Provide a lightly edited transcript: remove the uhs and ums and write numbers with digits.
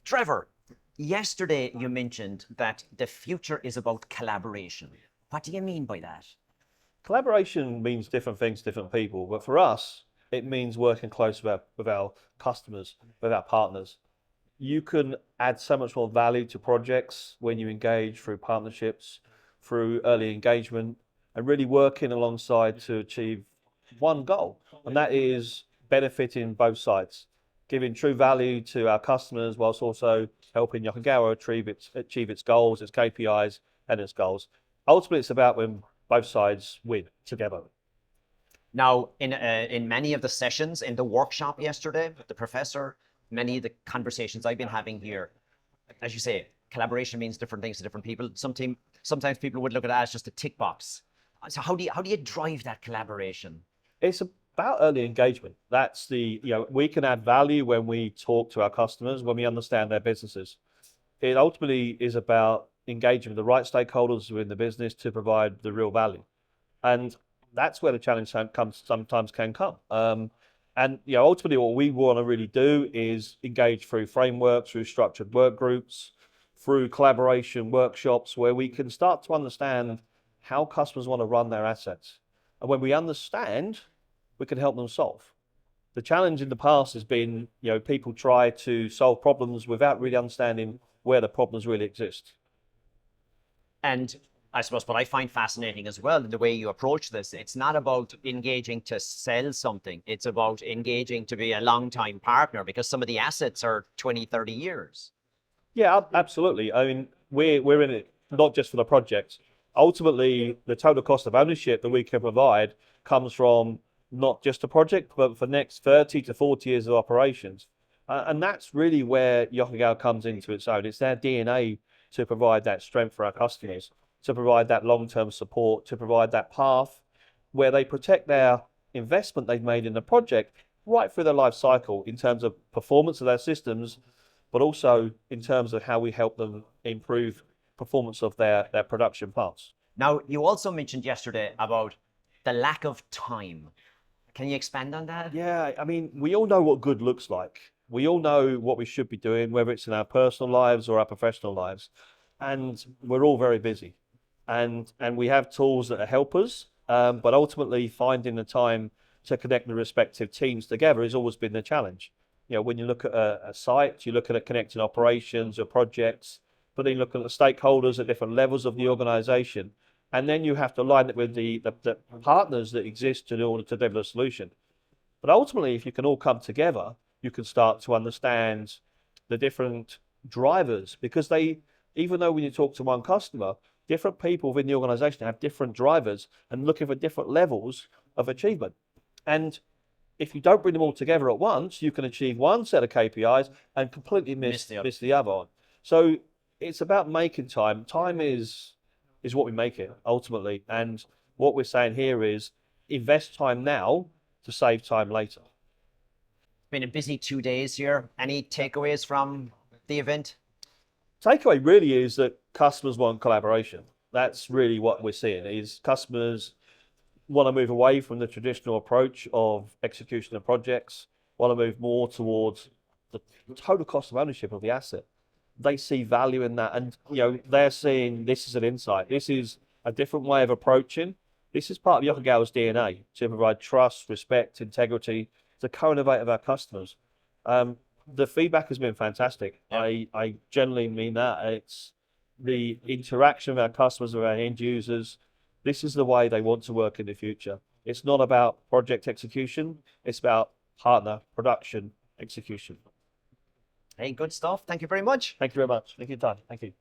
Trevor, yesterday you mentioned that the future is about collaboration. What do you mean by that? Collaboration means different things to different people, but for us, it means working close with our customers, with our partners. You can add so much more value to projects when you engage through partnerships, through early engagement, and really working alongside to achieve one goal, and that is benefiting both sides, giving true value to our customers whilst also helping Yokogawa achieve its goals, its KPIs, and its goals. Ultimately, it's about when both sides win together. Now, in many of the sessions in the workshop yesterday with the professor, many of the conversations I've been having here, as you say, collaboration means different things to different people. Sometimes people would look at that as just a tick box. So how do you drive that collaboration? It's about early engagement. That's we can add value when we talk to our customers, when we understand their businesses. It ultimately is about engaging with the right stakeholders within the business to provide the real value. And that's where the challenge sometimes can come. And ultimately what we want to really do is engage through frameworks, through structured work groups, through collaboration workshops where we can start to understand how customers want to run their assets. And when we understand, we can help them solve. The challenge in the past has been, people try to solve problems without really understanding where the problems really exist. And I suppose what I find fascinating as well in the way you approach this, it's not about engaging to sell something. It's about engaging to be a long-time partner because some of the assets are 20, 30 years. Yeah, absolutely. I mean, we're in it not just for the project. Ultimately, the total cost of ownership that we can provide comes from not just a project, but for the next 30 to 40 years of operations. And that's really where Yokogawa comes into its own. It's their DNA to provide that strength for our customers, to provide that long-term support, to provide that path where they protect their investment they've made in the project right through their life cycle in terms of performance of their systems, but also in terms of how we help them improve performance of their production parts. Now, you also mentioned yesterday about the lack of time. Can you expand on that? Yeah, I mean, we all know what good looks like. We all know what we should be doing, whether it's in our personal lives or our professional lives. And we're all very busy. And we have tools that help us, but ultimately finding the time to connect the respective teams together has always been the challenge. When you look at a site, you look at connecting operations or projects, but then you look at the stakeholders at different levels of the organization. And then you have to align it with the partners that exist in order to deliver a solution. But ultimately, if you can all come together, you can start to understand the different drivers because even though when you talk to one customer, different people within the organization have different drivers and looking for different levels of achievement. And if you don't bring them all together at once, you can achieve one set of KPIs and completely miss the other. So it's about making time. Time is what we make it ultimately. And what we're saying here is invest time now to save time later. Been a busy 2 days here. Any takeaways from the event? Takeaway really is that customers want collaboration. That's really what we're seeing is customers want to move away from the traditional approach of execution of projects, want to move more towards the total cost of ownership of the asset. They see value in that, and they're seeing this is an insight. This is a different way of approaching. This is part of Yokogawa's DNA to provide trust, respect, integrity, to co-innovate with our customers. The feedback has been fantastic. Yeah. I genuinely mean that. It's the interaction with our customers, with our end users. This is the way they want to work in the future. It's not about project execution. It's about partner production execution. Hey, good stuff. Thank you very much. Thank you very much. Thank you, Todd. Thank you.